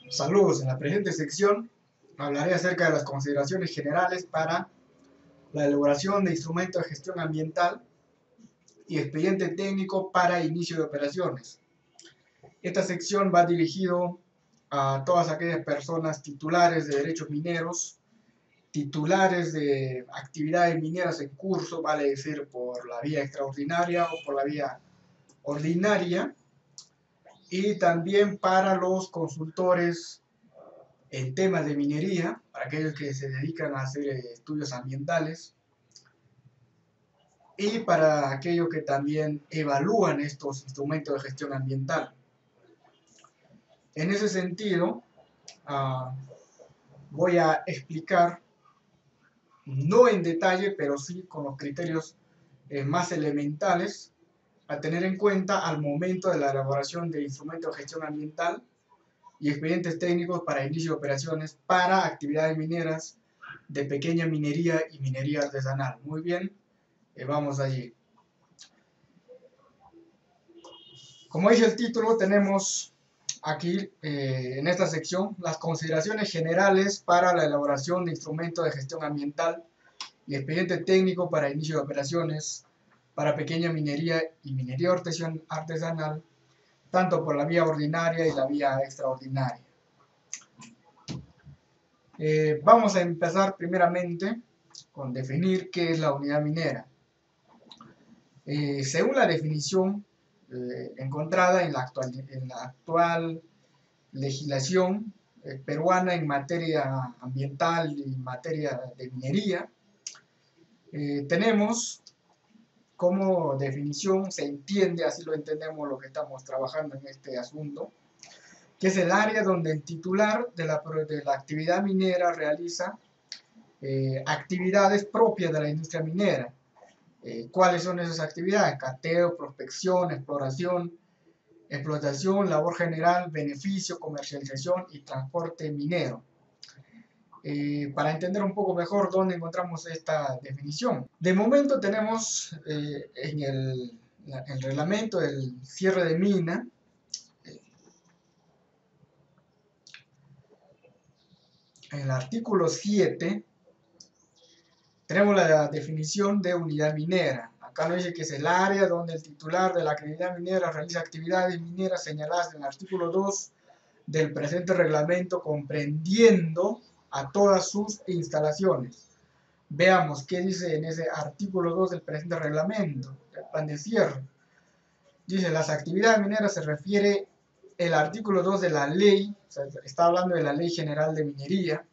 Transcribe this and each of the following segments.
Saludos, en la presente sección hablaré acerca de las consideraciones generales para la elaboración de instrumentos de gestión ambiental y expediente técnico para inicio de operaciones. Esta sección va dirigido a todas aquellas personas titulares de derechos mineros, titulares de actividades mineras en curso, vale decir por la vía extraordinaria o por la vía ordinaria, y también para los consultores en temas de minería, para aquellos que se dedican a hacer estudios ambientales, y para aquellos que también evalúan estos instrumentos de gestión ambiental. En ese sentido, voy a explicar, no en detalle, pero sí con los criterios más elementales a tener en cuenta al momento de la elaboración de instrumentos de gestión ambiental y expedientes técnicos para inicio de operaciones para actividades mineras de pequeña minería y minería artesanal. Muy bien, vamos allí. Como dice el título, tenemos aquí en esta sección las consideraciones generales para la elaboración de instrumentos de gestión ambiental y expediente técnico para inicio de operaciones para pequeña minería y minería artesanal, tanto por la vía ordinaria y la vía extraordinaria. Vamos a empezar primeramente con definir qué es la unidad minera. Según la definición encontrada en la actual legislación peruana en materia ambiental y en materia de minería, tenemos como definición, se entiende, así lo entendemos lo que estamos trabajando en este asunto, que es el área donde el titular de la actividad minera realiza actividades propias de la industria minera. ¿Cuáles son esas actividades? Cateo, prospección, explotación, labor general, beneficio, comercialización y transporte minero. Para entender un poco mejor dónde encontramos esta definición. De momento tenemos en el reglamento del cierre de mina, en el artículo 7, tenemos la definición de unidad minera. Acá nos dice que es el área donde el titular de la actividad minera realiza actividades mineras señaladas en el artículo 2 del presente reglamento, comprendiendo a todas sus instalaciones. Veamos qué dice en ese artículo 2 del presente reglamento, el plan de cierre. Dice, las actividades mineras se refiere el artículo 2 de la ley, o sea, está hablando de la Ley General de Minería,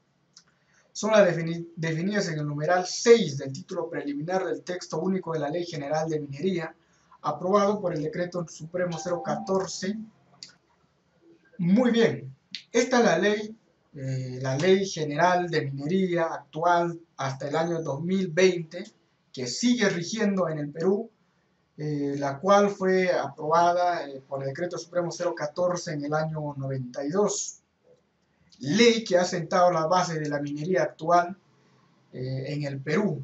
son las definidas en el numeral 6 del título preliminar del texto único de la Ley General de Minería, aprobado por el Decreto Supremo 014. Muy bien, esta es la Ley General de Minería actual hasta el año 2020, que sigue rigiendo en el Perú, la cual fue aprobada por el Decreto Supremo 014 en el año 92. Ley que ha sentado la base de la minería actual en el Perú.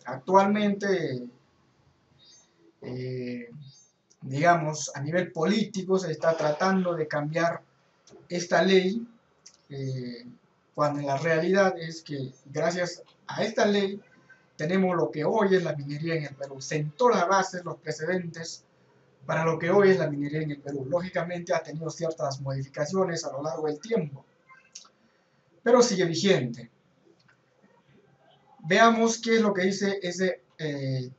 Actualmente, digamos, a nivel político se está tratando de cambiar esta ley, cuando la realidad es que gracias a esta ley tenemos lo que hoy es la minería en el Perú. Sentó las bases, los precedentes para lo que hoy es la minería en el Perú. Lógicamente ha tenido ciertas modificaciones a lo largo del tiempo, pero sigue vigente. Veamos qué es lo que dice ese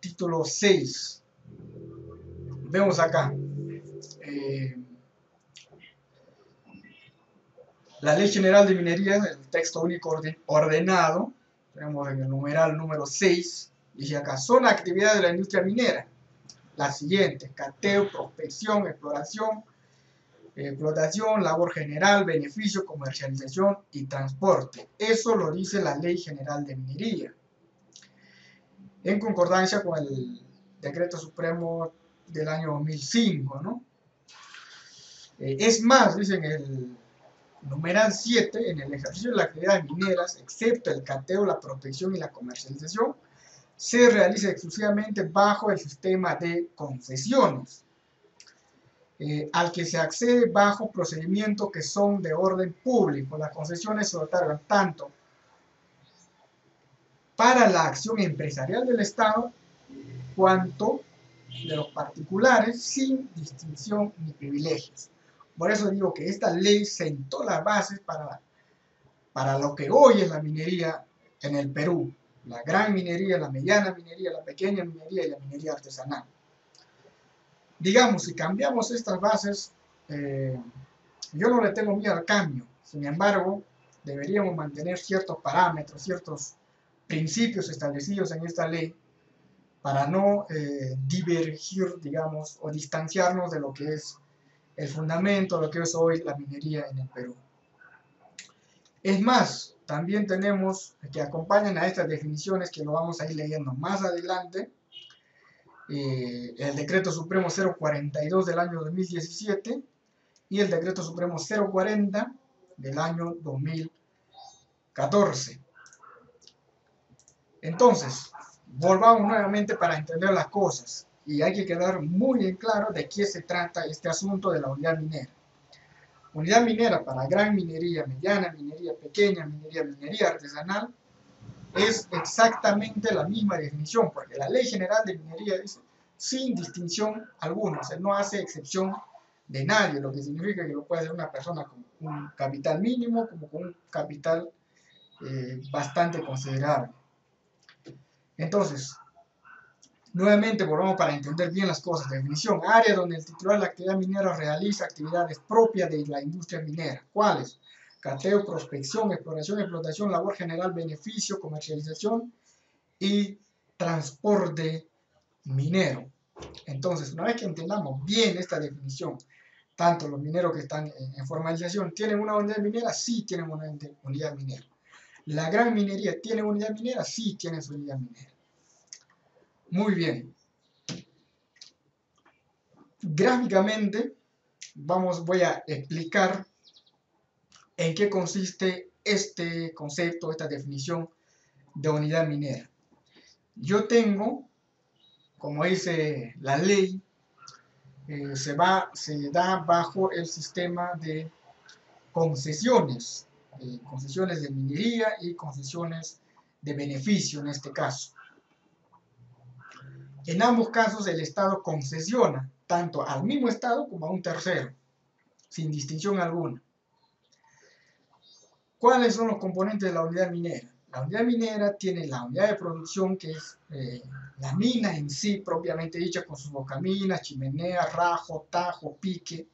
título 6. Vemos acá. La Ley General de Minería, el texto único ordenado, tenemos en el numeral número 6, dice acá, son actividades de la industria minera. Las siguientes: cateo, prospección, explotación, labor general, beneficio, comercialización y transporte. Eso lo dice la Ley General de Minería, en concordancia con el Decreto Supremo del año 2005, ¿no? Es más, dicen el numeral 7, en el ejercicio de las actividades mineras, excepto el cateo, la prospección y la comercialización, se realiza exclusivamente bajo el sistema de concesiones. al que se accede bajo procedimientos que son de orden público. Las concesiones se otorgan tanto para la acción empresarial del Estado cuanto de los particulares sin distinción ni privilegios. Por eso digo que esta ley sentó las bases para lo que hoy es la minería en el Perú. La gran minería, la mediana minería, la pequeña minería y la minería artesanal. Digamos, si cambiamos estas bases, yo no le tengo miedo al cambio. Sin embargo, deberíamos mantener ciertos parámetros, ciertos principios establecidos en esta ley para no divergir, digamos, o distanciarnos de lo que es el fundamento, lo que es hoy la minería en el Perú. Es más, también tenemos que acompañan a estas definiciones que lo vamos a ir leyendo más adelante, el Decreto Supremo 042 del año 2017 y el Decreto Supremo 040 del año 2014. Entonces, volvamos nuevamente para entender las cosas y hay que quedar muy en claro de qué se trata este asunto de la unidad minera. Unidad minera para gran minería, mediana minería, pequeña minería, minería artesanal, es exactamente la misma definición, porque la Ley General de Minería dice sin distinción alguna, o sea, no hace excepción de nadie, lo que significa que lo puede hacer una persona con un capital mínimo como con un capital bastante considerable. Entonces, nuevamente volvamos para entender bien las cosas. Definición: área donde el titular de la actividad minera realiza actividades propias de la industria minera. ¿Cuáles? Cateo, prospección, exploración, explotación, labor general, beneficio, comercialización y transporte minero. Entonces, una vez que entendamos bien esta definición, tanto los mineros que están en formalización, ¿tienen una unidad minera? Sí, tienen una unidad minera. ¿La gran minería tiene unidad minera? Sí, tiene su unidad minera. Muy bien. Gráficamente, voy a explicar en qué consiste este concepto, esta definición de unidad minera. Yo tengo, como dice la ley, se da bajo el sistema de concesiones, concesiones de minería y concesiones de beneficio en este caso. En ambos casos el Estado concesiona tanto al mismo Estado como a un tercero, sin distinción alguna. ¿Cuáles son los componentes de la unidad minera? La unidad minera tiene la unidad de producción, que es la mina en sí, propiamente dicha, con sus bocaminas, chimenea, rajo, tajo, pique,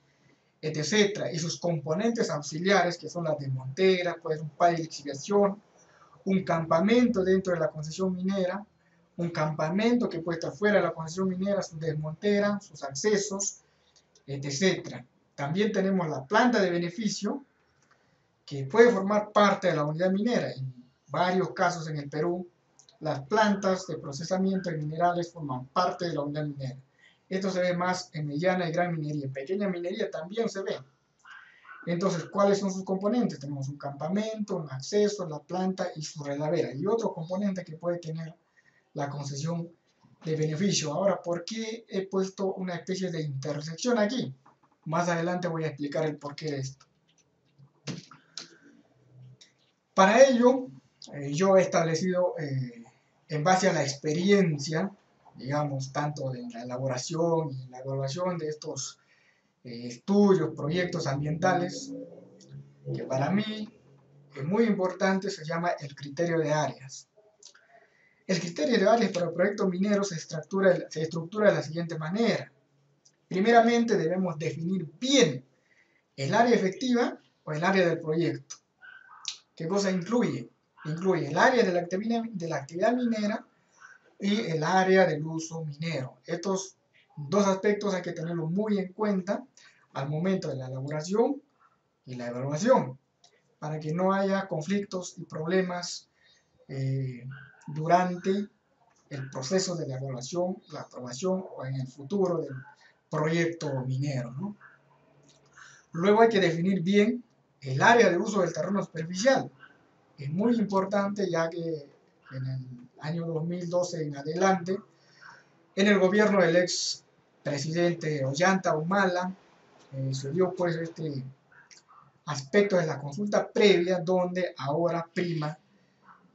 etc. Y sus componentes auxiliares, que son las desmonteras, pues un pay de lixiviación, un campamento dentro de la concesión minera, un campamento que puede estar fuera de la concesión minera, su desmontera, sus accesos, etc. También tenemos la planta de beneficio, que puede formar parte de la unidad minera. En varios casos en el Perú, las plantas de procesamiento de minerales forman parte de la unidad minera. Esto se ve más en mediana y gran minería. En pequeña minería también se ve. Entonces, ¿cuáles son sus componentes? Tenemos un campamento, un acceso, la planta y su relavera. Y otro componente que puede tener la concesión de beneficio. Ahora, ¿por qué he puesto una especie de intersección aquí? Más adelante voy a explicar el porqué de esto. Para ello, yo he establecido, en base a la experiencia, digamos, tanto en la elaboración y la evaluación de estos estudios, proyectos ambientales, que para mí es muy importante, se llama el criterio de áreas. El criterio de áreas para proyectos mineros se estructura de la siguiente manera. Primeramente debemos definir bien el área efectiva o el área del proyecto. ¿Qué cosa incluye? Incluye el área de la actividad minera y el área del uso minero. Estos dos aspectos hay que tenerlos muy en cuenta al momento de la elaboración y la evaluación, para que no haya conflictos y problemas durante el proceso de la evaluación, la aprobación o en el futuro del proyecto minero, ¿no? Luego hay que definir bien el área de uso del terreno superficial. Es muy importante, ya que en el año 2012 en adelante, en el gobierno del ex presidente Ollanta Humala, se dio pues este aspecto de la consulta previa donde ahora prima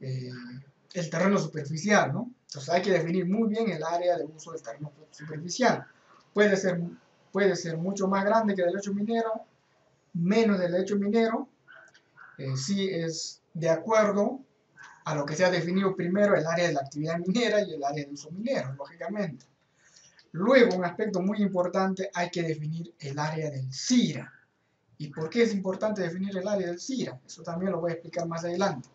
el terreno superficial, ¿no? Entonces hay que definir muy bien el área de uso del terreno superficial. Puede ser, puede ser mucho más grande que el derecho minero, menos del derecho minero, si es de acuerdo a lo que se ha definido primero el área de la actividad minera y el área de uso minero, lógicamente. Luego, un aspecto muy importante, hay que definir el área del CIRA. ¿Y por qué es importante definir el área del CIRA? Eso también lo voy a explicar más adelante.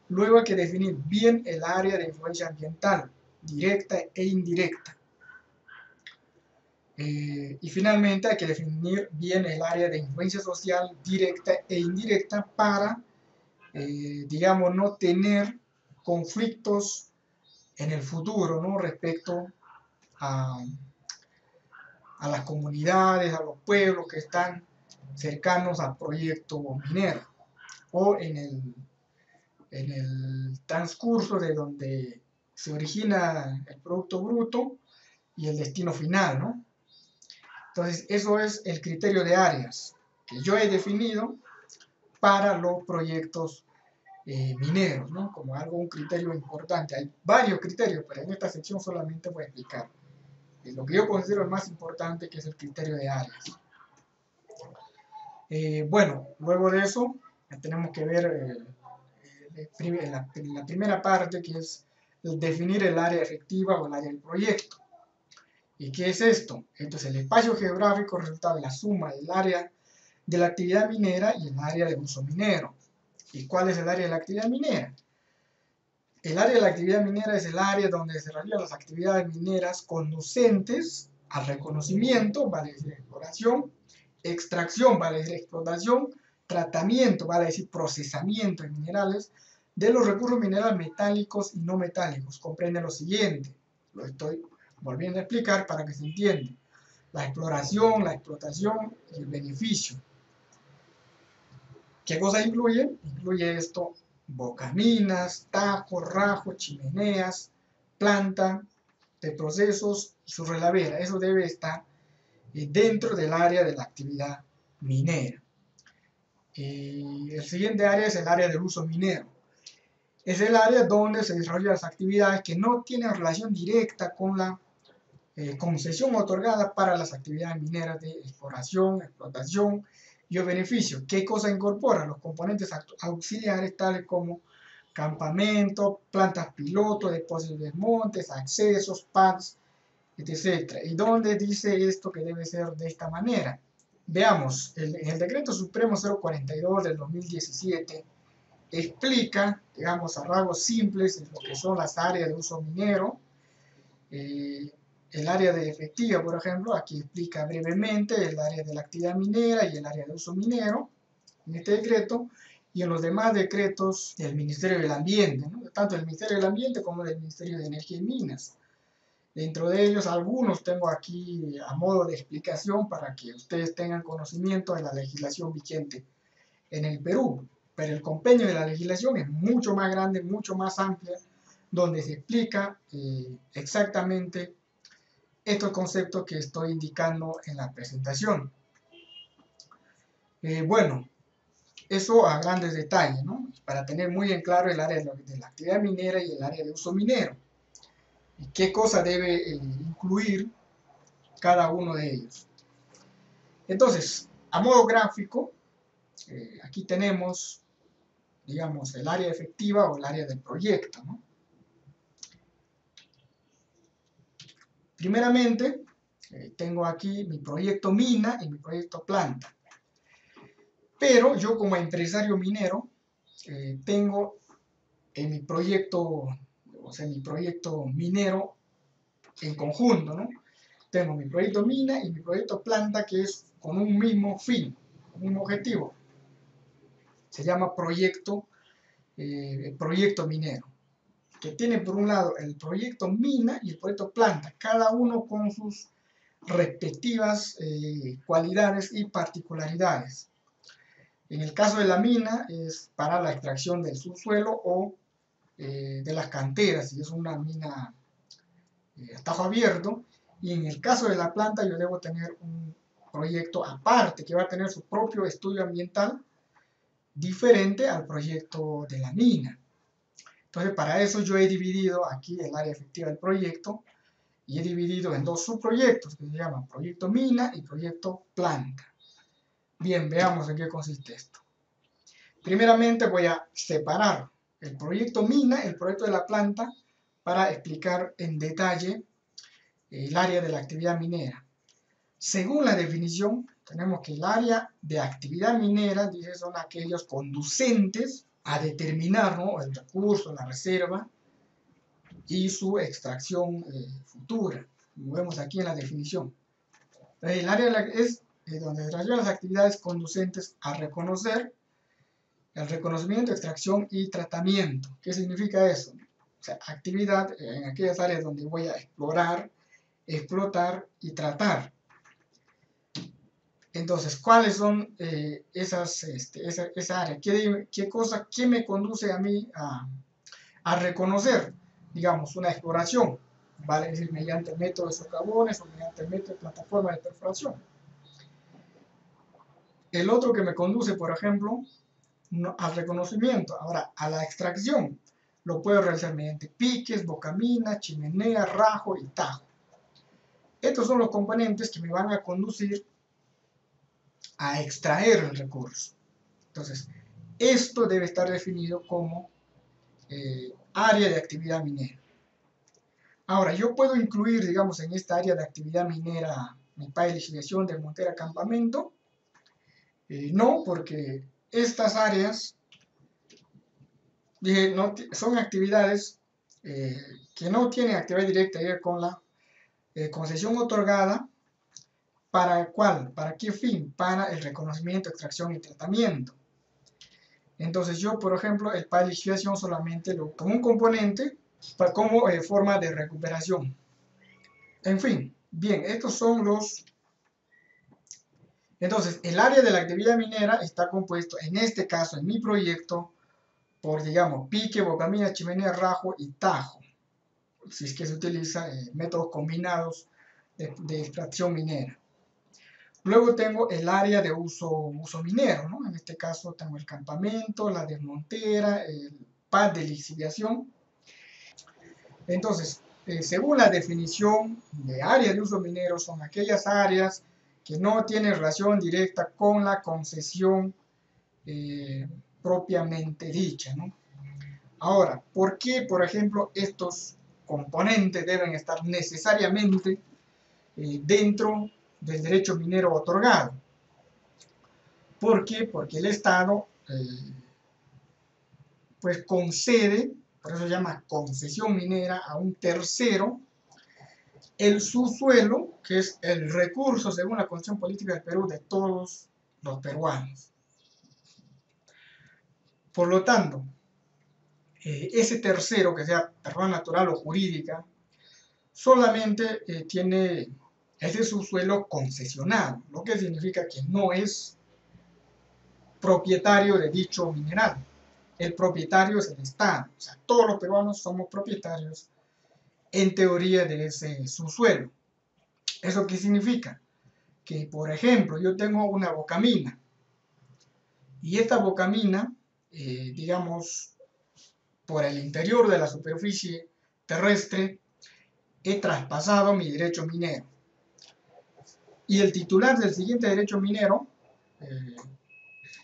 Luego hay que definir bien el área de influencia ambiental, directa e indirecta. Y finalmente hay que definir bien el área de influencia social directa e indirecta para, digamos, no tener conflictos en el futuro, ¿no? Respecto a, a las comunidades, a los pueblos que están cercanos al proyecto minero o en el transcurso de donde se origina el producto bruto y el destino final, ¿no? Entonces, eso es el criterio de áreas que yo he definido para los proyectos mineros, ¿no? Como algo, un criterio importante. Hay varios criterios, pero en esta sección solamente voy a explicar lo que yo considero el más importante, que es el criterio de áreas. Bueno, luego de eso tenemos que ver la primera parte, que es definir el área efectiva o el área del proyecto. ¿Y qué es esto? Entonces, el espacio geográfico resulta de la suma del área de la actividad minera y el área de uso minero. ¿Y cuál es el área de la actividad minera? El área de la actividad minera es el área donde se realizan las actividades mineras conducentes al reconocimiento, vale decir exploración, extracción, vale decir explotación, tratamiento, vale decir procesamiento de minerales, de los recursos minerales metálicos y no metálicos. Comprende lo siguiente, lo estoy volviendo a explicar para que se entienda: la exploración, la explotación y el beneficio. ¿Qué cosa incluye? Incluye esto: bocaminas, tajos, rajos, chimeneas, planta de procesos y su relavera. Eso debe estar dentro del área de la actividad minera. El siguiente área es el área del uso minero. Es el área donde se desarrollan las actividades que no tienen relación directa con la concesión otorgada para las actividades mineras de exploración, explotación y o beneficio. ¿Qué cosa incorpora? Los componentes auxiliares tales como campamento, plantas piloto, depósitos de montes, accesos, pads, etc. ¿Y dónde dice esto que debe ser de esta manera? Veamos, en el Decreto Supremo 042 del 2017 explica, digamos, a rasgos simples lo que son las áreas de uso minero. El área de efectiva, por ejemplo, aquí explica brevemente el área de la actividad minera y el área de uso minero en este decreto, y en los demás decretos del Ministerio del Ambiente, ¿no? Tanto del Ministerio del Ambiente como del Ministerio de Energía y Minas. Dentro de ellos, algunos tengo aquí a modo de explicación para que ustedes tengan conocimiento de la legislación vigente en el Perú. Pero el compendio de la legislación es mucho más grande, mucho más amplia, donde se explica exactamente estos conceptos que estoy indicando en la presentación. Bueno, eso a grandes detalles, ¿no? Para tener muy en claro el área de la actividad minera y el área de uso minero. Y qué cosa debe incluir cada uno de ellos. Entonces, a modo gráfico, aquí tenemos, digamos, el área efectiva o el área del proyecto, ¿no? Primeramente, tengo aquí mi proyecto mina y mi proyecto planta. Pero yo, como empresario minero, tengo en mi proyecto, o sea, mi proyecto minero en conjunto, ¿no? Tengo mi proyecto mina y mi proyecto planta, que es con un mismo fin, un mismo objetivo. Se llama proyecto minero, que tiene por un lado el proyecto mina y el proyecto planta, cada uno con sus respectivas cualidades y particularidades. En el caso de la mina es para la extracción del subsuelo o de las canteras, si es una mina a tajo abierto, y en el caso de la planta yo debo tener proyecto aparte, que va a tener su propio estudio ambiental diferente al proyecto de la mina. Entonces, para eso yo he dividido aquí el área efectiva del proyecto y he dividido en dos subproyectos que se llaman proyecto mina y proyecto planta. Bien, veamos en qué consiste esto. Primeramente voy a separar el proyecto mina, el proyecto de la planta, para explicar en detalle el área de la actividad minera. Según la definición, tenemos que el área de actividad minera, dice, son aquellos conducentes a determinar, ¿no?, el recurso, la reserva y su extracción futura, como vemos aquí en la definición. El área es donde se desarrollan las actividades conducentes a reconocer el reconocimiento, extracción y tratamiento. ¿Qué significa eso? O sea, actividad en aquellas áreas donde voy a explorar, explotar y tratar. Entonces, ¿cuáles son esa área? ¿Qué me conduce a mí a reconocer, digamos, una exploración? ¿Vale? Es decir, mediante el método de socavones o mediante el método de plataforma de perforación. El otro que me conduce, por ejemplo, al reconocimiento. Ahora, a la extracción, lo puedo realizar mediante piques, bocamina, chimenea, rajo y tajo. Estos son los componentes que me van a conducir a extraer el recurso. Entonces, esto debe estar definido como área de actividad minera. Ahora, yo puedo incluir, digamos, en esta área de actividad minera mi pay de lixiviación, desmontera, campamento. No, porque estas áreas no, son actividades que no tienen actividad directa con la concesión otorgada. ¿Para cuál? ¿Para qué fin? Para el reconocimiento, extracción y tratamiento. Entonces yo, por ejemplo, el pay de lixiviación solamente como un componente, como forma de recuperación. En fin, bien, estos son los... Entonces, el área de la actividad minera está compuesto, en este caso, en mi proyecto, por, digamos, pique, bocamina, chimenea, rajo y tajo, si es que se utiliza métodos combinados de extracción minera. Luego tengo el área de uso minero, ¿no? En este caso tengo el campamento, la desmontera, el pad de lixiviación. Entonces, según la definición de área de uso minero, son aquellas áreas que no tienen relación directa con la concesión propiamente dicha, ¿no? Ahora, ¿por qué, por ejemplo, estos componentes deben estar necesariamente dentro del derecho minero otorgado? ¿Por qué? Porque el Estado pues concede, por eso se llama concesión minera, a un tercero el subsuelo, que es el recurso según la Constitución Política del Perú de todos los peruanos. Por lo tanto, ese tercero, que sea persona natural o jurídica, solamente tiene ese subsuelo concesionado, lo que significa que no es propietario de dicho mineral. El propietario es el Estado. O sea, todos los peruanos somos propietarios, en teoría, de ese subsuelo. ¿Eso qué significa? Que, por ejemplo, yo tengo una bocamina y esta bocamina, digamos, por el interior de la superficie terrestre, he traspasado mi derecho minero. Y el titular del siguiente derecho minero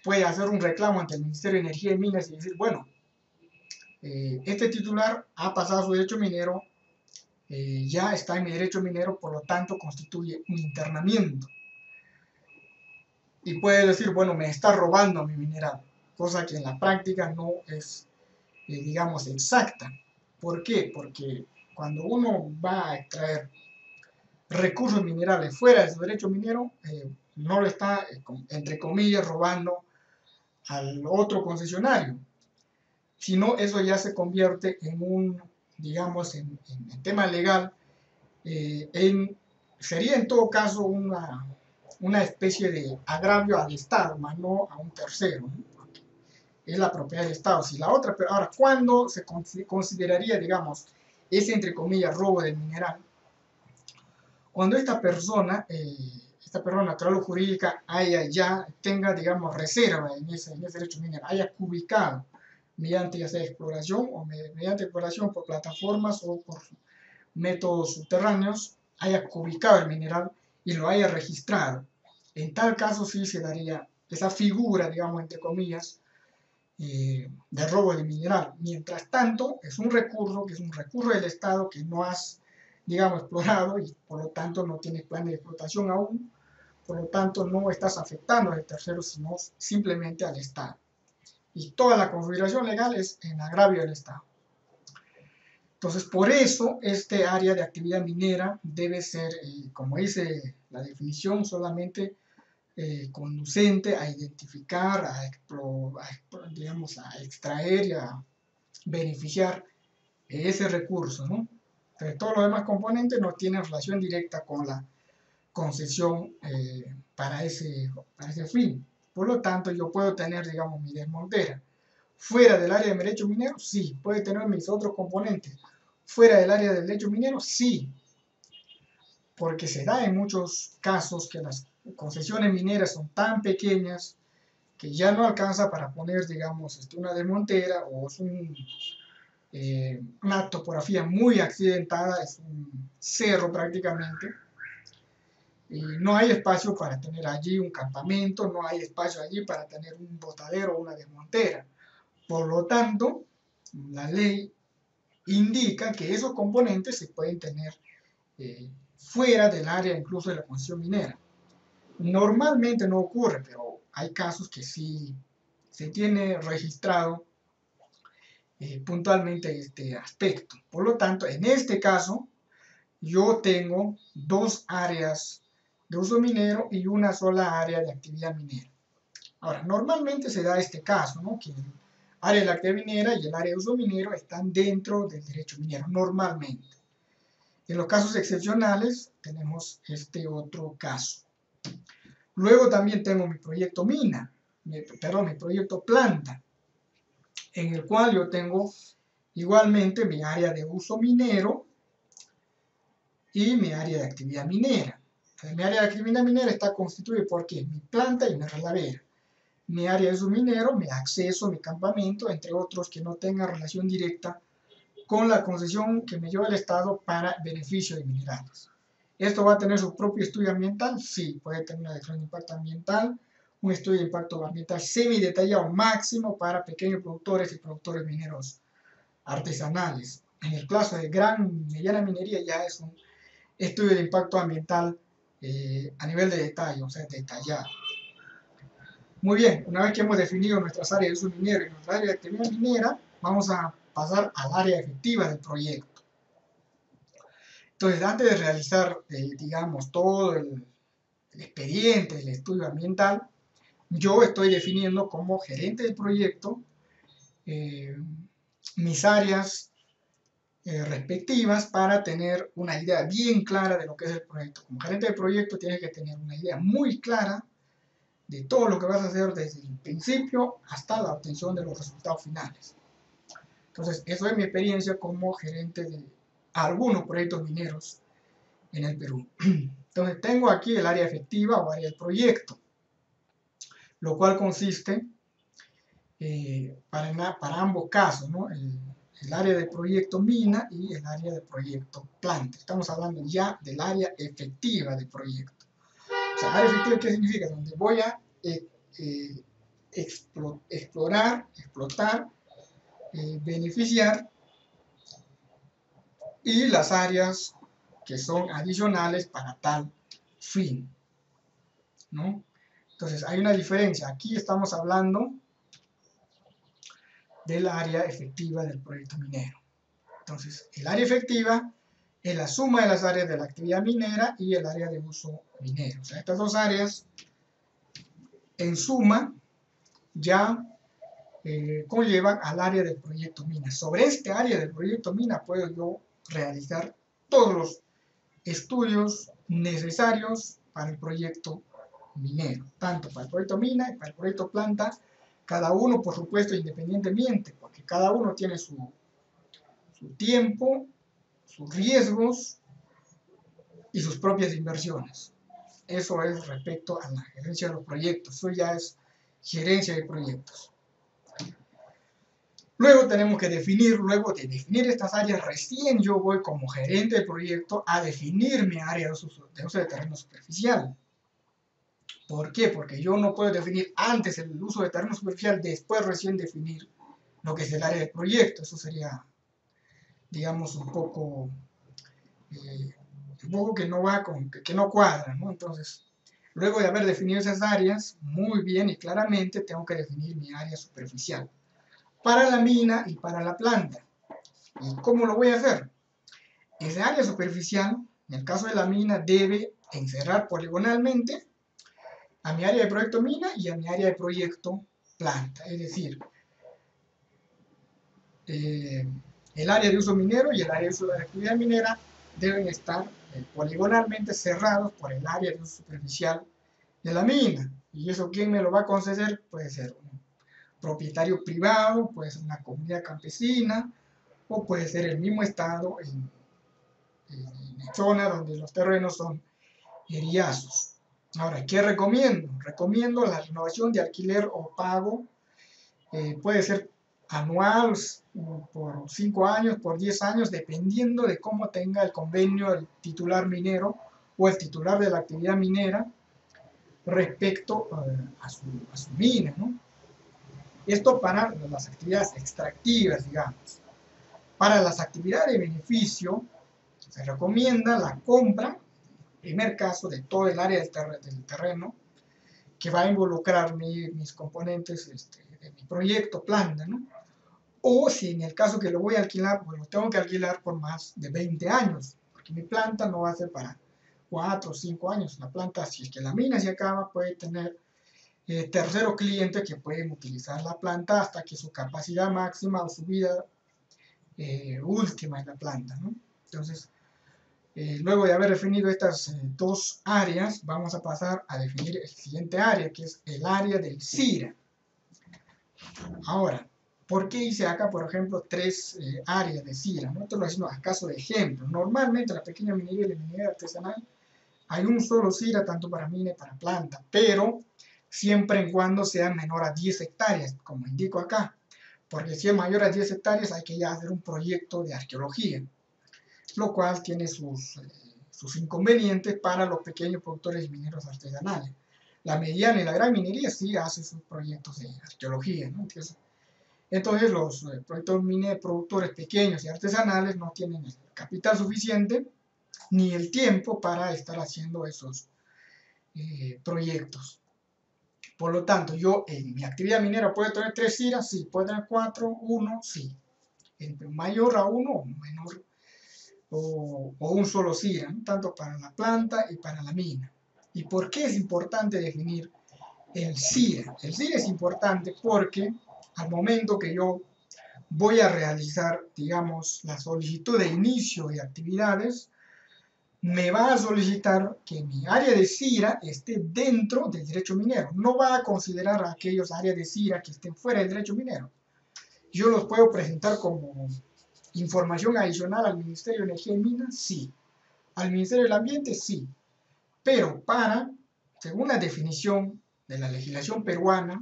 puede hacer un reclamo ante el Ministerio de Energía y Minas y decir, bueno, este titular ha pasado su derecho minero, ya está en mi derecho minero, por lo tanto constituye un internamiento. Y puede decir, bueno, me está robando mi mineral, cosa que en la práctica no es, digamos, exacta. ¿Por qué? Porque cuando uno va a extraer recursos minerales fuera de su derecho minero, no lo está, entre comillas, robando al otro concesionario, sino eso ya se convierte en un, digamos, en tema legal, sería en todo caso una especie de agravio al Estado, más no a un tercero, ¿no? Es la propiedad del Estado. Si la otra, pero ahora, ¿cuándo se consideraría, digamos, ese, entre comillas, robo del mineral? Cuando esta persona, esta persona natural o jurídica ya tenga, digamos, reserva en ese derecho minero, haya cubicado mediante ya sea exploración o mediante exploración por plataformas o por métodos subterráneos, haya cubicado el mineral y lo haya registrado. En tal caso sí se daría esa figura, digamos, entre comillas, de robo de mineral. Mientras tanto, es un recurso que es un recurso del Estado que no has, digamos, explorado y por lo tanto no tienes plan de explotación aún, por lo tanto no estás afectando al tercero, sino simplemente al Estado. Y toda la configuración legal es en agravio del Estado. Entonces, por eso, este área de actividad minera debe ser, como dice la definición, solamente conducente a identificar, digamos, a extraer y a beneficiar ese recurso, ¿no? Pero todos los demás componentes no tienen relación directa con la concesión para ese fin. Por lo tanto, yo puedo tener, digamos, mi desmontera fuera del área de mi derecho minero, sí. Puede tener mis otros componentes fuera del área del derecho minero, sí. Porque se da en muchos casos que las concesiones mineras son tan pequeñas que ya no alcanza para poner, digamos, una desmontera o es una topografía muy accidentada, es un cerro prácticamente, y no hay espacio para tener allí un campamento, no hay espacio allí para tener un botadero o una desmontera. Por lo tanto, la ley indica que esos componentes se pueden tener fuera del área incluso de la concesión minera. Normalmente no ocurre, pero hay casos que sí se tiene registrado puntualmente este aspecto. Por lo tanto, en este caso, yo tengo dos áreas de uso minero y una sola área de actividad minera. Ahora, normalmente se da este caso, ¿no? Que el área de la actividad minera y el área de uso minero están dentro del derecho minero, normalmente. En los casos excepcionales tenemos este otro caso. Luego también tengo mi proyecto mina, mi proyecto planta, en el cual yo tengo igualmente mi área de uso minero y mi área de actividad minera. Entonces, mi área de actividad minera está constituida por ¿qué? Mi planta y mi relavera. Mi área de uso minero, mi acceso, mi campamento, entre otros que no tengan relación directa con la concesión que me lleva el Estado para beneficio de minerales. ¿Esto va a tener su propio estudio ambiental? Sí, puede tener una declaración de impacto ambiental, un estudio de impacto ambiental semi-detallado máximo para pequeños productores y productores mineros artesanales. En el caso de gran y mediana minería ya es un estudio de impacto ambiental a nivel de detalle, o sea, detallado. Muy bien, una vez que hemos definido nuestras áreas de uso minero y nuestra área de actividad minera, vamos a pasar al área efectiva del proyecto. Entonces, antes de realizar, digamos, todo el expediente, el estudio ambiental, yo estoy definiendo como gerente del proyecto mis áreas respectivas para tener una idea bien clara de lo que es el proyecto. Como gerente de proyecto tienes que tener una idea muy clara de todo lo que vas a hacer desde el principio hasta la obtención de los resultados finales. Entonces, eso es mi experiencia como gerente de algunos proyectos mineros en el Perú. Entonces, tengo aquí el área efectiva o área del proyecto, lo cual consiste para ambos casos, ¿no? El área de proyecto mina y el área de proyecto planta. Estamos hablando ya del área efectiva del proyecto. O sea, área efectiva, ¿qué significa? Donde voy a explorar, explotar, beneficiar, y las áreas que son adicionales para tal fin, ¿no? Entonces, hay una diferencia. Aquí estamos hablando del área efectiva del proyecto minero. Entonces, el área efectiva es la suma de las áreas de la actividad minera y el área de uso minero. O sea, estas dos áreas, en suma, ya conllevan al área del proyecto mina. Sobre este área del proyecto mina puedo yo realizar todos los estudios necesarios para el proyecto minero, tanto para el proyecto mina y para el proyecto planta, cada uno por supuesto independientemente, porque cada uno tiene su tiempo, sus riesgos y sus propias inversiones. Eso es respecto a la gerencia de los proyectos. Eso ya es gerencia de proyectos. Luego tenemos que definir, luego de definir estas áreas, recién yo voy como gerente del proyecto a definir mi área de uso de terreno superficial. ¿Por qué? Porque yo no puedo definir antes el uso de terreno superficial, después recién definir lo que es el área del proyecto. Eso sería, digamos, un poco que no va que no cuadra, ¿no? Entonces, luego de haber definido esas áreas muy bien y claramente, tengo que definir mi área superficial para la mina y para la planta. ¿Y cómo lo voy a hacer? Esa área superficial, en el caso de la mina, debe encerrar poligonalmente a mi área de proyecto mina y a mi área de proyecto planta. Es decir, el área de uso minero y el área de uso de la actividad minera deben estar poligonalmente cerrados por el área de uso superficial de la mina. Y eso, ¿quién me lo va a conceder? Puede ser un propietario privado, puede ser una comunidad campesina, o puede ser el mismo estado en zonas donde los terrenos son eriazos. Ahora, ¿qué recomiendo? Recomiendo la renovación de alquiler o pago, puede ser anual, por 5 años, por 10 años, dependiendo de cómo tenga el convenio el titular minero o el titular de la actividad minera respecto a su mina, ¿no? Esto para las actividades extractivas, digamos. Para las actividades de beneficio, se recomienda la compra, en primer caso, de todo el área del terreno que va a involucrar mis componentes de mi proyecto, planta, ¿no? O si en el caso que lo voy a alquilar, pues lo tengo que alquilar por más de 20 años, porque mi planta no va a ser para 4 o 5 años. La planta, si es que la mina se acaba, puede tener terceros clientes que pueden utilizar la planta hasta que su capacidad máxima o su vida última en la planta, ¿no? Entonces, luego de haber definido estas dos áreas, vamos a pasar a definir el siguiente área, que es el área del CIRA. Ahora, ¿por qué hice acá, por ejemplo, 3 áreas de CIRA? ¿No? Esto lo hacemos a caso de ejemplo. Normalmente en la pequeña minería y la minería artesanal hay un solo CIRA tanto para mina y para planta, pero siempre y cuando sea menor a 10 hectáreas, como indico acá. Porque si es mayor a 10 hectáreas hay que ya hacer un proyecto de arqueología, lo cual tiene sus inconvenientes para los pequeños productores mineros artesanales. La mediana y la gran minería sí hace sus proyectos de arqueología, ¿no? Entonces los productores pequeños y artesanales no tienen el capital suficiente ni el tiempo para estar haciendo esos proyectos. Por lo tanto, yo en mi actividad minera puedo tener 3 CIRAs, sí, puedo tener 4, 1, sí. Mayor a 1 o menor o un solo CIRA, ¿no? Tanto para la planta y para la mina. ¿Y por qué es importante definir el CIRA? El CIRA es importante porque al momento que yo voy a realizar, digamos, la solicitud de inicio de actividades, me va a solicitar que mi área de CIRA esté dentro del derecho minero. No va a considerar aquellos áreas de CIRA que estén fuera del derecho minero. Yo los puedo presentar como información adicional al Ministerio de Energía y Minas, sí. Al Ministerio del Ambiente, sí. Pero según la definición de la legislación peruana,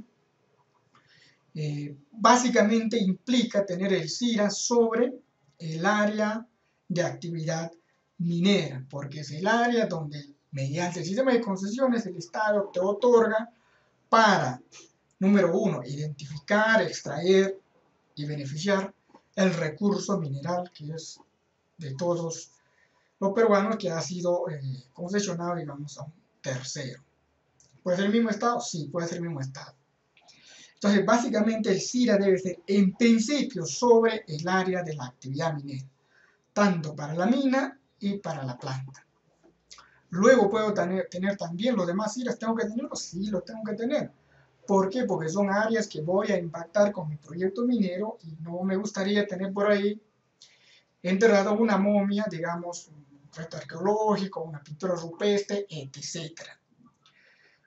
básicamente implica tener el CIRA sobre el área de actividad minera, porque es el área donde mediante el sistema de concesiones el Estado te otorga para, número 1, identificar, extraer y beneficiar el recurso mineral que es de todos los peruanos, que ha sido concesionado, digamos, a un tercero. ¿Puede ser el mismo Estado? Sí, puede ser el mismo Estado. Entonces, básicamente el CIRA debe ser, en principio, sobre el área de la actividad minera, tanto para la mina y para la planta. Luego puedo tener también los demás CIRAs, ¿tengo que tenerlos? Sí, los tengo que tener. ¿Por qué? Porque son áreas que voy a impactar con mi proyecto minero y no me gustaría tener por ahí enterrado una momia, digamos, un resto arqueológico, una pintura rupestre, etc.,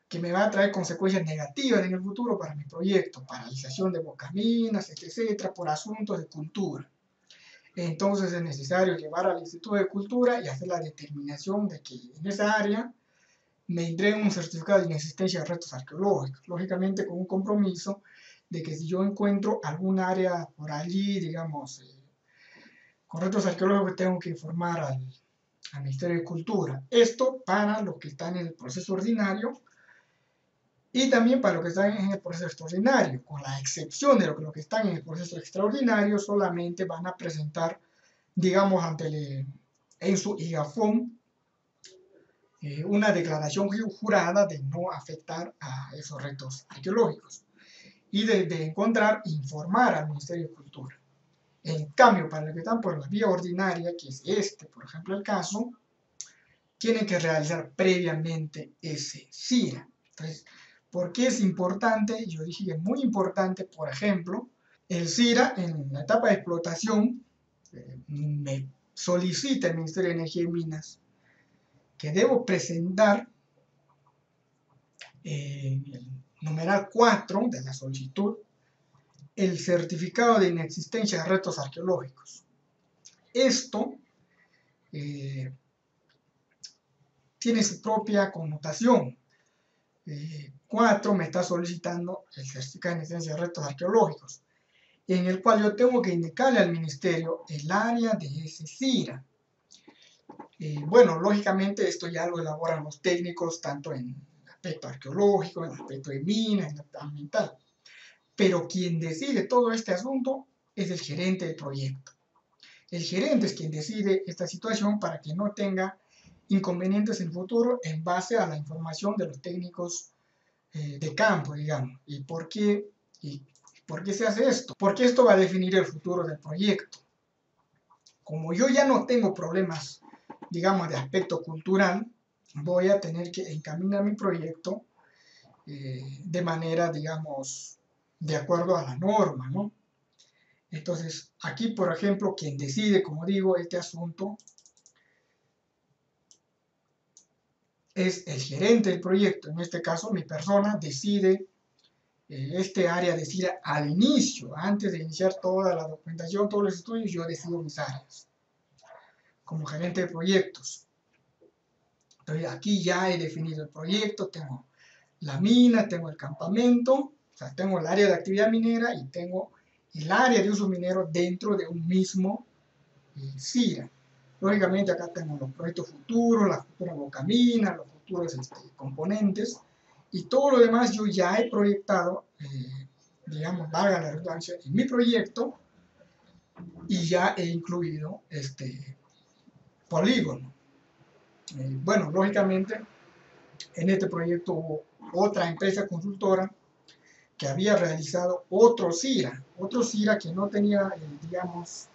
que me va a traer consecuencias negativas en el futuro para mi proyecto, paralización de bocaminas, etc., por asuntos de cultura. Entonces es necesario llevar al Instituto de Cultura y hacer la determinación de que en esa área me entregan un certificado de inexistencia de restos arqueológicos, lógicamente con un compromiso de que si yo encuentro algún área por allí, digamos, con restos arqueológicos, tengo que informar al Ministerio de Cultura. Esto para los que están en el proceso ordinario y también para los que están en el proceso extraordinario, con la excepción de los que están en el proceso extraordinario, solamente van a presentar, digamos, en su IGAFON, una declaración jurada de no afectar a esos restos arqueológicos y de encontrar, informar al Ministerio de Cultura. En cambio, para los que están por la vía ordinaria, que es por ejemplo, el caso, tienen que realizar previamente ese CIRA. Entonces, ¿por qué es importante? Yo dije que es muy importante, por ejemplo, el CIRA en la etapa de explotación me solicita el Ministerio de Energía y Minas que debo presentar el numeral 4 de la solicitud, el certificado de inexistencia de restos arqueológicos. Esto tiene su propia connotación. 4 me está solicitando el certificado de inexistencia de restos arqueológicos, en el cual yo tengo que indicarle al ministerio el área de ese CIRA. Bueno, lógicamente esto ya lo elaboran los técnicos, tanto en el aspecto arqueológico, en el aspecto de minas, en el aspecto ambiental. Pero quien decide todo este asunto es el gerente del proyecto. El gerente es quien decide esta situación para que no tenga inconvenientes en el futuro en base a la información de los técnicos de campo, digamos. ¿Y por qué se hace esto? Porque esto va a definir el futuro del proyecto. Como yo ya no tengo problemas, digamos, de aspecto cultural, voy a tener que encaminar mi proyecto de manera, digamos, de acuerdo a la norma, ¿no? Entonces, aquí, por ejemplo, quien decide, como digo, este asunto es el gerente del proyecto. En este caso, mi persona decide este área de CIRA al inicio, antes de iniciar toda la documentación, todos los estudios, yo decido mis áreas como gerente de proyectos. Entonces, aquí ya he definido el proyecto, tengo la mina, tengo el campamento, o sea, tengo el área de actividad minera y tengo el área de uso minero dentro de un mismo CIRA. Lógicamente acá tengo los proyectos futuros, la futura bocamina, los futuros componentes y todo lo demás yo ya he proyectado, digamos, valga la redundancia, en mi proyecto y ya he incluido este polígono. Bueno, lógicamente en este proyecto hubo otra empresa consultora que había realizado otro CIRA que no tenía, digamos,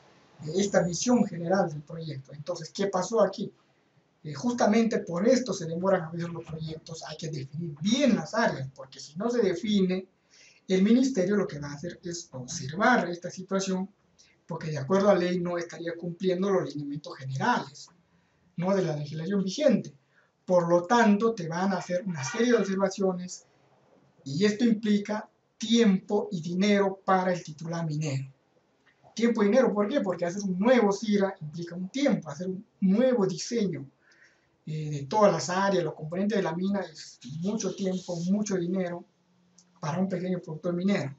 esta visión general del proyecto. Entonces, ¿qué pasó aquí? Justamente por esto se demoran a veces los proyectos, hay que definir bien las áreas, porque si no se define, el ministerio lo que va a hacer es observar esta situación, porque de acuerdo a la ley no estaría cumpliendo los lineamientos generales, no de la legislación vigente. Por lo tanto, te van a hacer una serie de observaciones y esto implica tiempo y dinero para el titular minero. Tiempo y dinero, ¿por qué? Porque hacer un nuevo CIRA implica un tiempo, hacer un nuevo diseño de todas las áreas, los componentes de la mina, es mucho tiempo, mucho dinero para un pequeño productor minero.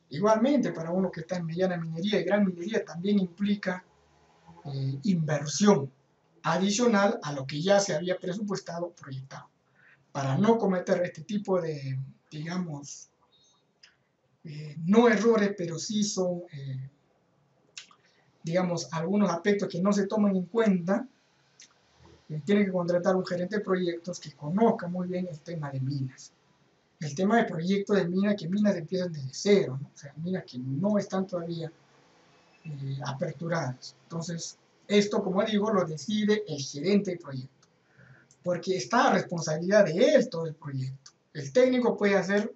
Igualmente, para uno que está en mediana minería y gran minería, también implica inversión adicional a lo que ya se había presupuestado, proyectado. Para no cometer este tipo de, digamos, no errores, pero sí son, digamos, algunos aspectos que no se toman en cuenta, tiene que contratar un gerente de proyectos que conozca muy bien el tema de minas. El tema de proyectos de minas, que minas empiezan desde cero, ¿no? O sea, minas que no están todavía aperturadas. Entonces, esto, como digo, lo decide el gerente de proyecto, porque está a responsabilidad de él todo el proyecto. El técnico puede hacer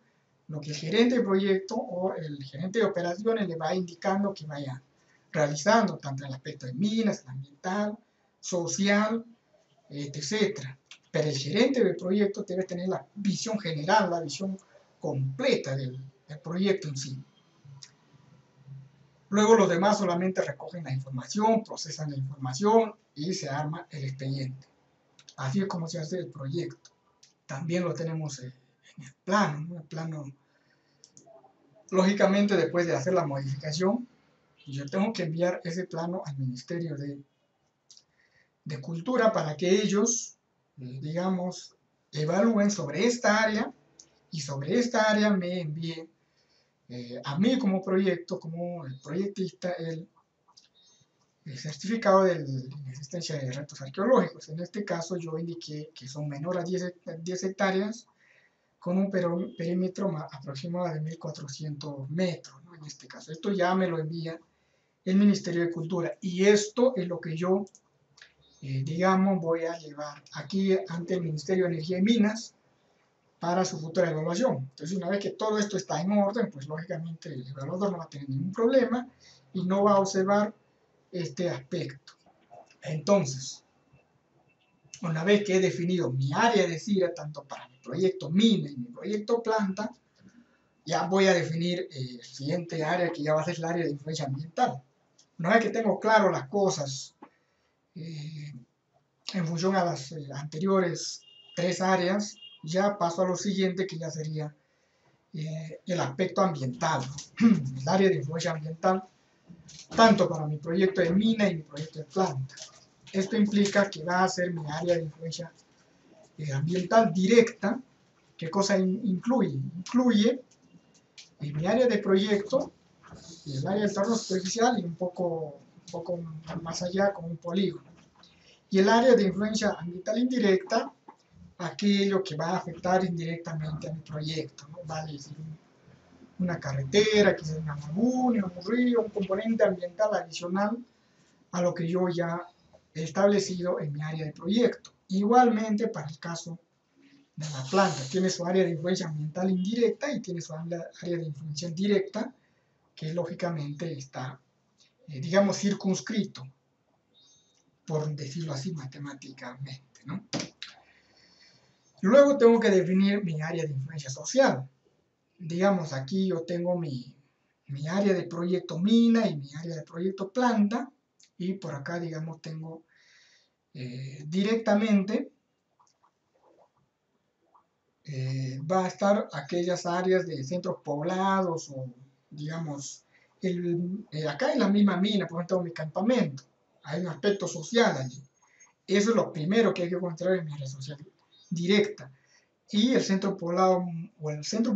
lo que el gerente de proyecto o el gerente de operaciones le va indicando que vaya realizando, tanto en el aspecto de minas, ambiental, social, etc. Pero el gerente del proyecto debe tener la visión general, la visión completa del proyecto en sí. Luego los demás solamente recogen la información, procesan la información y se arma el expediente. Así es como se hace el proyecto. también lo tenemos en el plano, ¿no? El plano, lógicamente, después de hacer la modificación, yo tengo que enviar ese plano al Ministerio de Cultura para que ellos, digamos, evalúen sobre esta área y sobre esta área me envíen a mí como proyecto, como el proyectista, el certificado de existencia de retos arqueológicos. En este caso yo indiqué que son menores a 10 hectáreas con un perímetro aproximado de 1400 metros, ¿no? En este caso, esto ya me lo envía el Ministerio de Cultura y esto es lo que yo, digamos, voy a llevar aquí ante el Ministerio de Energía y Minas para su futura evaluación. Entonces, una vez que todo esto está en orden, pues lógicamente el evaluador no va a tener ningún problema y no va a observar este aspecto. Entonces, una vez que he definido mi área de CIRA, tanto para mi proyecto mina y mi proyecto planta, ya voy a definir el siguiente área que ya va a ser el área de influencia ambiental. Una vez que tengo claro las cosas en función a las anteriores 3 áreas, ya paso a lo siguiente que ya sería el aspecto ambiental, ¿no? El área de influencia ambiental, tanto para mi proyecto de mina y mi proyecto de planta. Esto implica que va a ser mi área de influencia ambiental directa. ¿Qué cosa incluye? Incluye mi área de proyecto, el área del terreno superficial y un poco más allá como un polígono. Y el área de influencia ambiental indirecta, aquello que va a afectar indirectamente a mi proyecto, ¿no? Vale decir, una carretera, quizás una laguna, un río, un componente ambiental adicional a lo que yo ya he establecido en mi área de proyecto. Igualmente para el caso de la planta, tiene su área de influencia ambiental indirecta y tiene su área de influencia directa, que lógicamente está, digamos, circunscrito, por decirlo así matemáticamente, ¿no? Luego tengo que definir mi área de influencia social. Digamos, aquí yo tengo mi área de proyecto mina y mi área de proyecto planta, y por acá, digamos, tengo directamente va a estar aquellas áreas de centros poblados o, digamos, acá en la misma mina, por ejemplo, mi campamento, hay un aspecto social allí. Eso es lo primero que hay que considerar en mi área social directa. Y el centro poblado o centros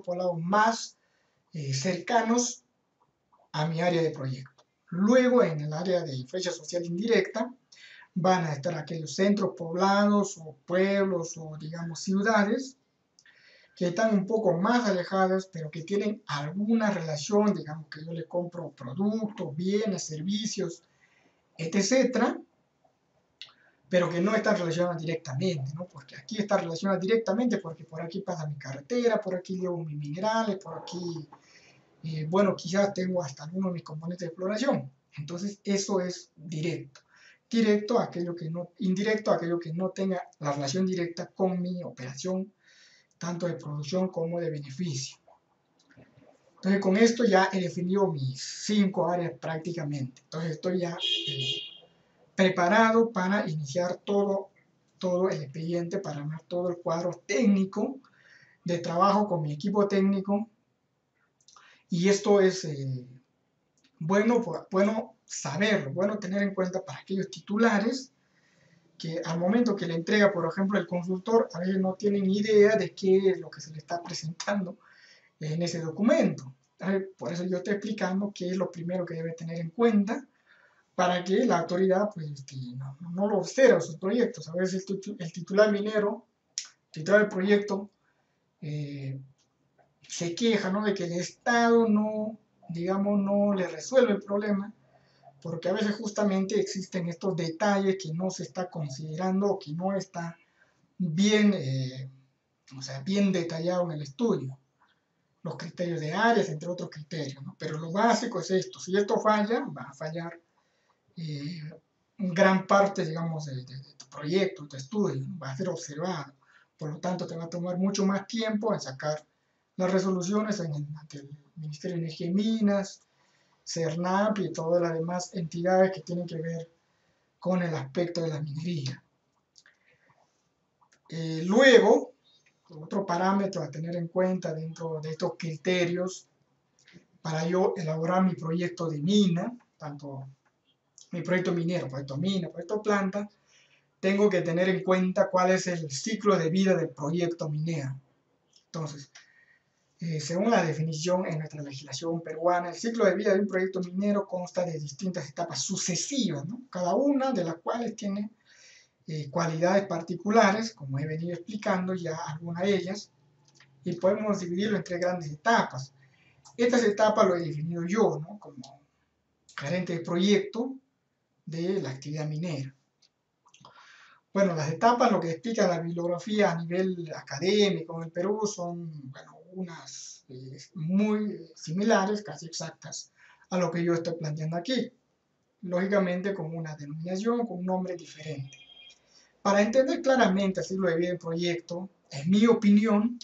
poblados más cercanos a mi área de proyecto. Luego, en el área de influencia social indirecta, van a estar aquellos centros poblados o pueblos o, digamos, ciudades que están un poco más alejadas, pero que tienen alguna relación, digamos, que yo le compro productos, bienes, servicios, etcétera, pero que no están relacionadas directamente, ¿no? Porque aquí está relacionada directamente porque por aquí pasa mi carretera, por aquí llevo mis minerales, por aquí, bueno, quizás tengo hasta algunos de mis componentes de exploración. Entonces, eso es directo. Directo a aquello que no, indirecto a aquello que no tenga la relación directa con mi operación, tanto de producción como de beneficio. Entonces, con esto ya he definido mis 5 áreas prácticamente. Entonces, estoy ya preparado para iniciar todo el expediente, para armar todo el cuadro técnico de trabajo con mi equipo técnico. Y esto es bueno saberlo, bueno tener en cuenta para aquellos titulares que al momento que le entrega, por ejemplo, el consultor, a veces no tienen idea de qué es lo que se le está presentando en ese documento. Por eso yo estoy explicando qué es lo primero que debe tener en cuenta para que la autoridad pues, no lo observe sus proyectos. A veces el titular minero, el titular del proyecto, se queja, ¿no?, de que el Estado no, digamos, no le resuelve el problema, porque a veces justamente existen estos detalles que no se está considerando o que no está bien, o sea, bien detallado en el estudio. Los criterios de áreas, entre otros criterios, ¿no? Pero lo básico es esto. Si esto falla, va a fallar gran parte, digamos, de tu proyecto, de tu estudio, ¿no? Va a ser observado. Por lo tanto, te va a tomar mucho más tiempo en sacar las resoluciones ante el Ministerio de Energía y Minas, CERNAP y todas las demás entidades que tienen que ver con el aspecto de la minería. Luego, otro parámetro a tener en cuenta dentro de estos criterios para yo elaborar mi proyecto de mina, tanto mi proyecto minero, proyecto mina, proyecto planta, tengo que tener en cuenta cuál es el ciclo de vida del proyecto minero. Entonces, según la definición en nuestra legislación peruana, el ciclo de vida de un proyecto minero consta de distintas etapas sucesivas, ¿no? Cada una de las cuales tiene cualidades particulares, como he venido explicando ya algunas de ellas, y podemos dividirlo en tres grandes etapas. Estas etapas lo he definido yo, ¿no? Como gerente de proyecto de la actividad minera. Bueno, las etapas, lo que explica la bibliografía a nivel académico en el Perú son, bueno, unas muy similares, casi exactas, a lo que yo estoy planteando aquí. Lógicamente con una denominación, con un nombre diferente. Para entender claramente el ciclo de vida del proyecto, en mi opinión,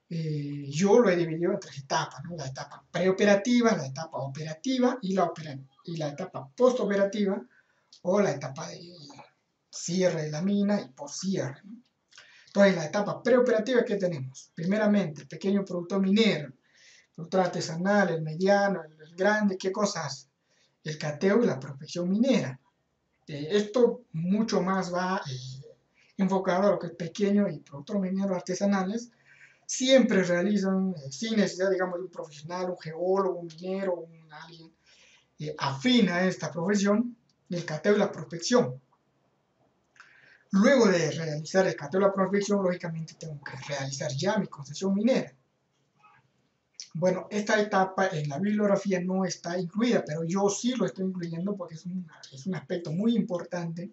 yo lo he dividido en tres etapas, ¿no? La etapa preoperativa, la etapa operativa y la etapa postoperativa o la etapa de cierre de la mina y poscierre, ¿no? Entonces, la etapa preoperativa, ¿qué tenemos? Primeramente, el pequeño productor minero, el productor artesanal, el mediano, el grande, ¿qué cosas? El cateo y la prospección minera. Esto mucho más va enfocado a lo que es pequeño y productor minero artesanales, siempre realizan, sin necesidad, digamos, de un profesional, un geólogo, un minero, alguien afín a esta profesión, el cateo y la prospección. Luego de realizar el cateo y la prospección, lógicamente tengo que realizar ya mi concesión minera. Bueno, esta etapa en la bibliografía no está incluida, pero yo sí lo estoy incluyendo porque es un aspecto muy importante,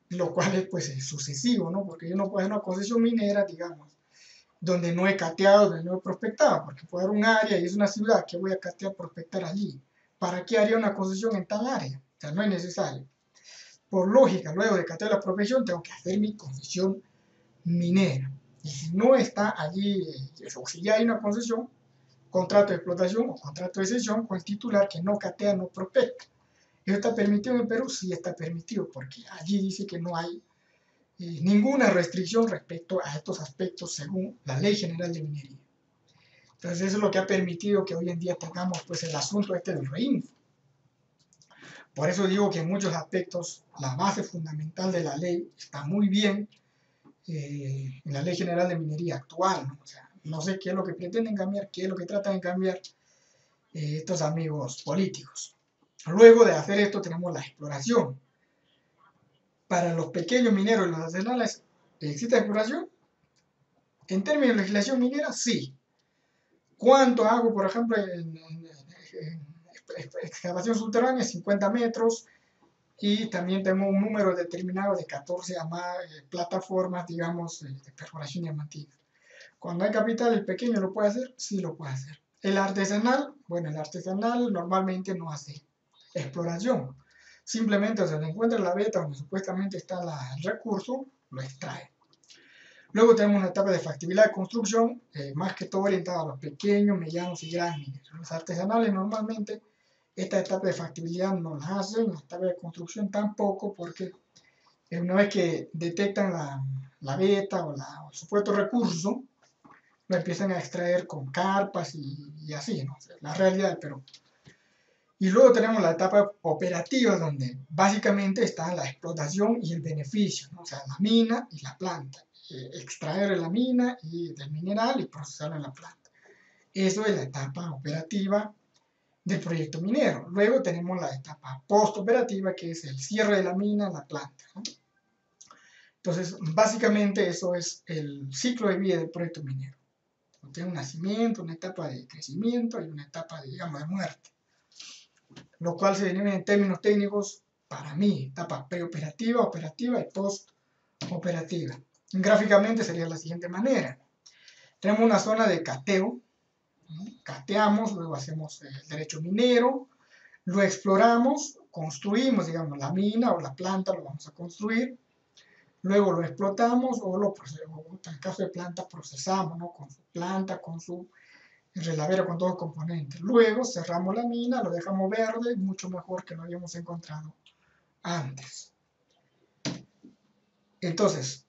lo cual es, pues, es sucesivo, ¿no? Porque yo no puedo hacer una concesión minera, digamos, donde no he cateado, donde no he prospectado, porque puede haber un área y es una ciudad que voy a catear, prospectar allí. ¿Para qué haría una concesión en tal área? O sea, no es necesario. Por lógica, luego de cateo la prospección, tengo que hacer mi concesión minera. Y si no está allí, o si ya hay una concesión, contrato de explotación o contrato de cesión con el titular que no catea, no prospecta. ¿Eso está permitido en el Perú? Sí está permitido, porque allí dice que no hay ninguna restricción respecto a estos aspectos según la Ley General de Minería. Entonces eso es lo que ha permitido que hoy en día tengamos, pues, el asunto este del REINFO. Por eso digo que en muchos aspectos la base fundamental de la ley está muy bien en la Ley General de Minería actual, ¿no? O sea, no sé qué es lo que pretenden cambiar, qué es lo que tratan de cambiar estos amigos políticos. Luego de hacer esto tenemos la exploración. Para los pequeños mineros y los artesanales, ¿existe exploración? En términos de legislación minera, sí. ¿Cuánto hago, por ejemplo, en excavación subterránea? 50 metros. Y también tengo un número determinado de 14 a más plataformas, digamos, de perforación diamantina. Cuando hay capital, el pequeño lo puede hacer, sí lo puede hacer. El artesanal, bueno, el artesanal normalmente no hace exploración. Simplemente se le encuentra la veta donde supuestamente está el recurso, lo extrae. Luego tenemos una etapa de factibilidad de construcción, más que todo orientada a los pequeños, medianos y grandes mineros. Los artesanales normalmente esta etapa de factibilidad no la hacen, la etapa de construcción tampoco, porque una vez que detectan la veta o el supuesto recurso, lo empiezan a extraer con carpas y así, ¿no? O sea, la realidad del Perú. Y luego tenemos la etapa operativa, donde básicamente está la explotación y el beneficio, ¿no? O sea, la mina y la planta. Extraer la mina y del mineral y procesarlo en la planta. Eso es la etapa operativa del proyecto minero. Luego tenemos la etapa postoperativa, que es el cierre de la mina, la planta, ¿no? Entonces, básicamente eso es el ciclo de vida del proyecto minero. Tiene un nacimiento, una etapa de crecimiento y una etapa, digamos, de muerte. Lo cual se denomina en términos técnicos, para mí, etapa preoperativa, operativa y postoperativa. Gráficamente sería de la siguiente manera. Tenemos una zona de cateo, ¿no? Cateamos, luego hacemos el derecho minero, lo exploramos, construimos, digamos, la mina o la planta, lo vamos a construir, luego lo explotamos o en el caso de planta procesamos, ¿no? Con su planta, con su relavera, con todos los componentes. Luego cerramos la mina, lo dejamos verde, mucho mejor que lo habíamos encontrado antes. Entonces,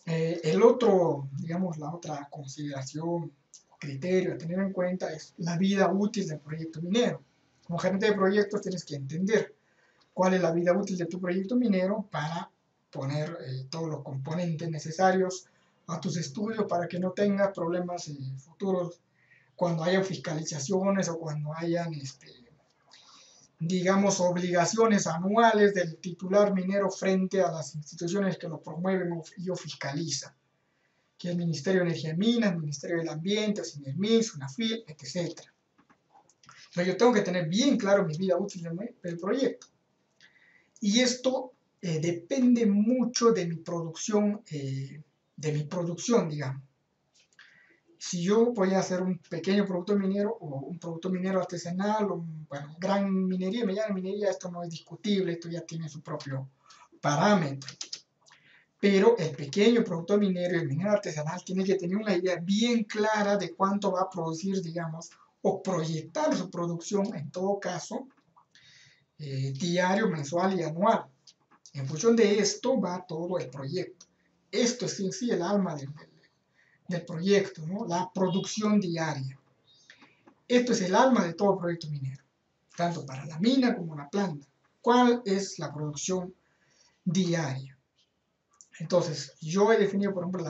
El otro, digamos, la otra consideración, criterio a tener en cuenta es la vida útil del proyecto minero. Como gerente de proyectos tienes que entender cuál es la vida útil de tu proyecto minero para poner todos los componentes necesarios a tus estudios para que no tengas problemas futuros cuando haya fiscalizaciones o cuando hayan, digamos, obligaciones anuales del titular minero frente a las instituciones que lo promueven y o fiscalizan, que es el Ministerio de Energía y Minas, el Ministerio del Ambiente, SINERMIN, SUNAFIL, etc. Entonces yo tengo que tener bien claro mi vida útil del proyecto. Y esto depende mucho de mi producción, digamos. Si yo voy a hacer un pequeño producto minero o un producto minero artesanal o bueno, gran minería, mediana minería, esto no es discutible, esto ya tiene su propio parámetro. Pero el pequeño producto minero y el minero artesanal tiene que tener una idea bien clara de cuánto va a producir, digamos, o proyectar su producción, en todo caso, diario, mensual y anual. En función de esto va todo el proyecto. Esto es en sí el alma del proyecto, ¿no? La producción diaria. Esto es el alma de todo proyecto minero, tanto para la mina como la planta. ¿Cuál es la producción diaria? Entonces, yo he definido, por ejemplo,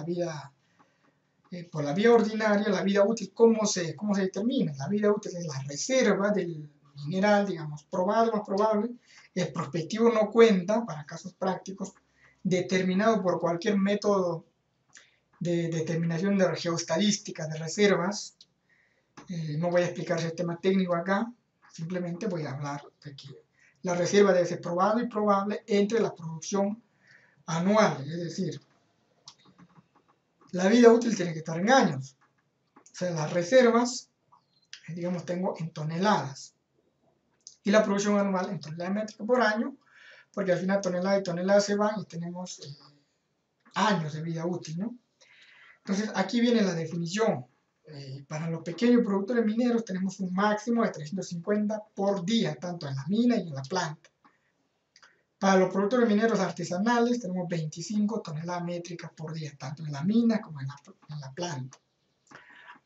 por la vía ordinaria, la vida útil, ¿cómo se determina? La vida útil es la reserva del mineral, digamos, probable o más probable. El prospectivo no cuenta, para casos prácticos, determinado por cualquier método de determinación de geoestadística de reservas. No voy a explicar ese tema técnico acá, simplemente voy a hablar de que la reserva debe ser probable y probable entre la producción anual, es decir, la vida útil tiene que estar en años. O sea, las reservas, digamos, tengo en toneladas. Y la producción anual en toneladas métricas por año, porque al final toneladas y toneladas se van y tenemos años de vida útil, ¿no? Entonces, aquí viene la definición. Para los pequeños productores mineros tenemos un máximo de 350 por día, tanto en la mina y en la planta. Para los productores mineros artesanales tenemos 25 toneladas métricas por día, tanto en la mina como en la planta.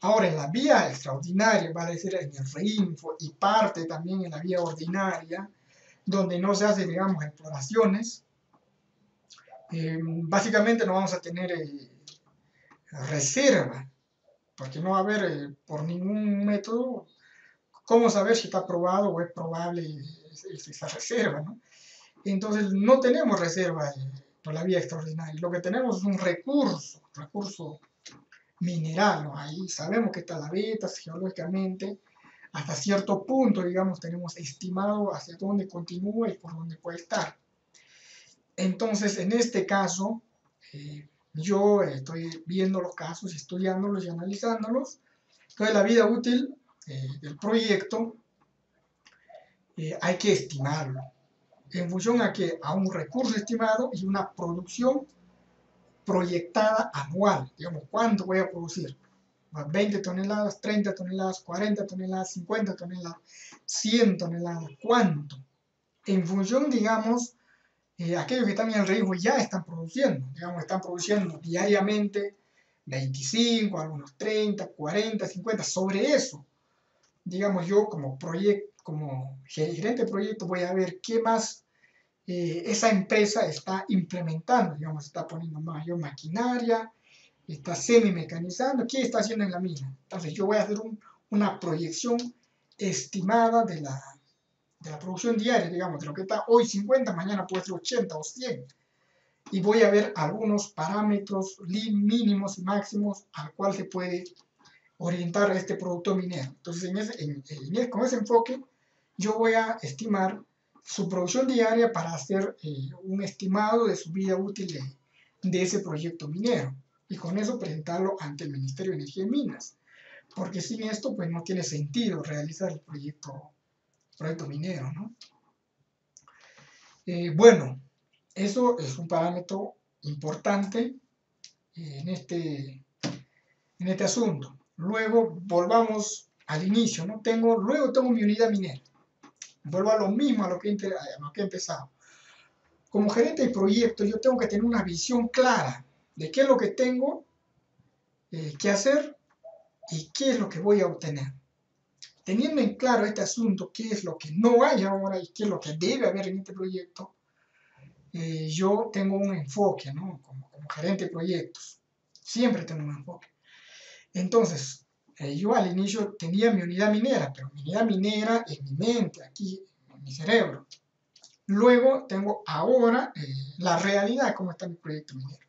Ahora, en la vía extraordinaria, vale decir en el reinfo y parte también en la vía ordinaria, donde no se hace, digamos, exploraciones, básicamente no vamos a tener reserva, porque no va a haber por ningún método cómo saber si está probado o es probable esa reserva, ¿no? Entonces no tenemos reserva por la vía extraordinaria, lo que tenemos es un recurso mineral, ¿no? Ahí sabemos que está la beta geológicamente, hasta cierto punto, digamos, tenemos estimado hacia dónde continúa y por dónde puede estar. Entonces, en este caso, yo estoy viendo los casos, estudiándolos y analizándolos. Entonces, la vida útil del proyecto hay que estimarlo en función a un recurso estimado y una producción proyectada anual. Digamos, ¿cuánto voy a producir? 20 toneladas, 30 toneladas, 40 toneladas, 50 toneladas, 100 toneladas. ¿Cuánto? En función, digamos, aquellos que están en el riesgo ya están produciendo. Digamos, están produciendo diariamente 25, algunos 30, 40, 50. Sobre eso, digamos, yo como gerente de proyecto voy a ver qué más esa empresa está implementando, digamos, está poniendo mayor maquinaria, está semi-mecanizando, ¿qué está haciendo en la mina? Entonces yo voy a hacer una proyección estimada de la producción diaria, digamos, de lo que está hoy 50, mañana puede ser 80 o 100. Y voy a ver algunos parámetros mínimos y máximos al cual se puede orientar este producto minero. Entonces, con ese enfoque, yo voy a estimar su producción diaria para hacer un estimado de su vida útil de ese proyecto minero y con eso presentarlo ante el Ministerio de Energía y Minas, porque sin esto pues no tiene sentido realizar el proyecto minero, ¿no? Bueno, eso es un parámetro importante en este asunto. Luego volvamos al inicio, ¿no? Luego tengo mi unidad minera. Vuelvo a lo mismo a lo que he empezado. Como gerente de proyecto yo tengo que tener una visión clara de qué es lo que tengo que hacer y qué es lo que voy a obtener. Teniendo en claro este asunto, qué es lo que no hay ahora y qué es lo que debe haber en este proyecto, yo tengo un enfoque, ¿no? Como gerente de proyectos. Siempre tengo un enfoque. Entonces, yo al inicio tenía mi unidad minera, pero mi unidad minera en mi mente, aquí, en mi cerebro. Luego tengo ahora la realidad, cómo está mi proyecto minero.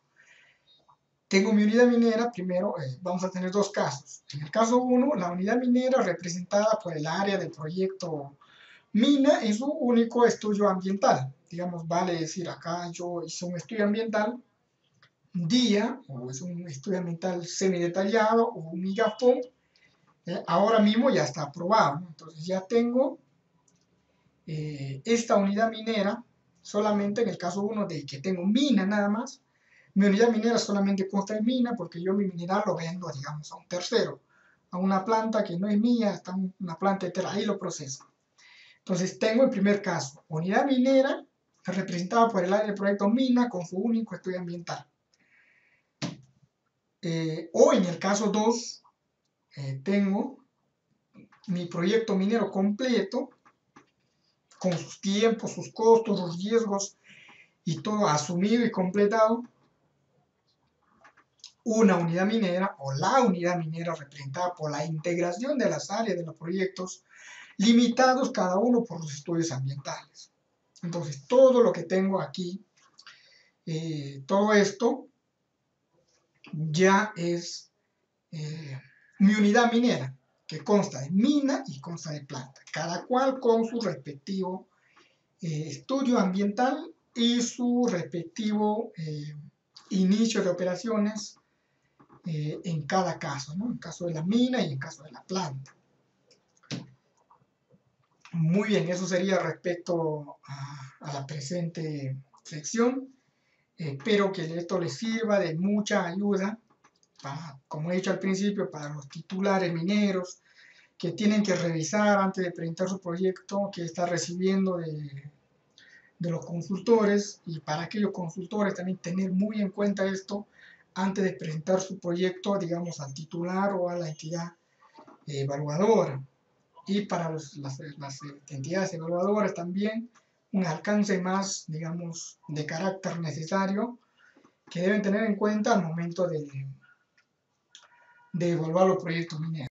Tengo mi unidad minera, primero vamos a tener dos casos. En el caso 1, la unidad minera representada por el área del proyecto mina es un único estudio ambiental. Digamos, vale decir, acá yo hice un estudio ambiental día, o es un estudio ambiental semidetallado, o un IGAFOM, ahora mismo ya está aprobado, ¿no? Entonces ya tengo esta unidad minera, solamente en el caso 1 de que tengo mina nada más. Mi unidad minera solamente consta de mina porque yo mi mineral lo vendo, digamos, a un tercero, a una planta que no es mía, está una planta entera, ahí lo proceso. Entonces tengo el primer caso, unidad minera representada por el área del proyecto mina con su único estudio ambiental. O en el caso 2, tengo mi proyecto minero completo, con sus tiempos, sus costos, los riesgos y todo asumido y completado. Una unidad minera o la unidad minera representada por la integración de las áreas de los proyectos, limitados cada uno por los estudios ambientales. Entonces, todo lo que tengo aquí, todo esto ya es mi unidad minera, que consta de mina y consta de planta, cada cual con su respectivo estudio ambiental y su respectivo inicio de operaciones en cada caso, ¿no? En caso de la mina y en caso de la planta. Muy bien, eso sería respecto a la presente sección. Espero que esto les sirva de mucha ayuda, como he dicho al principio, para los titulares mineros que tienen que revisar antes de presentar su proyecto que está recibiendo de los consultores, y para aquellos consultores también tener muy en cuenta esto antes de presentar su proyecto, digamos, al titular o a la entidad evaluadora. Y para las entidades evaluadoras también un alcance más, digamos, de carácter necesario que deben tener en cuenta al momento de evaluar los proyectos mineros.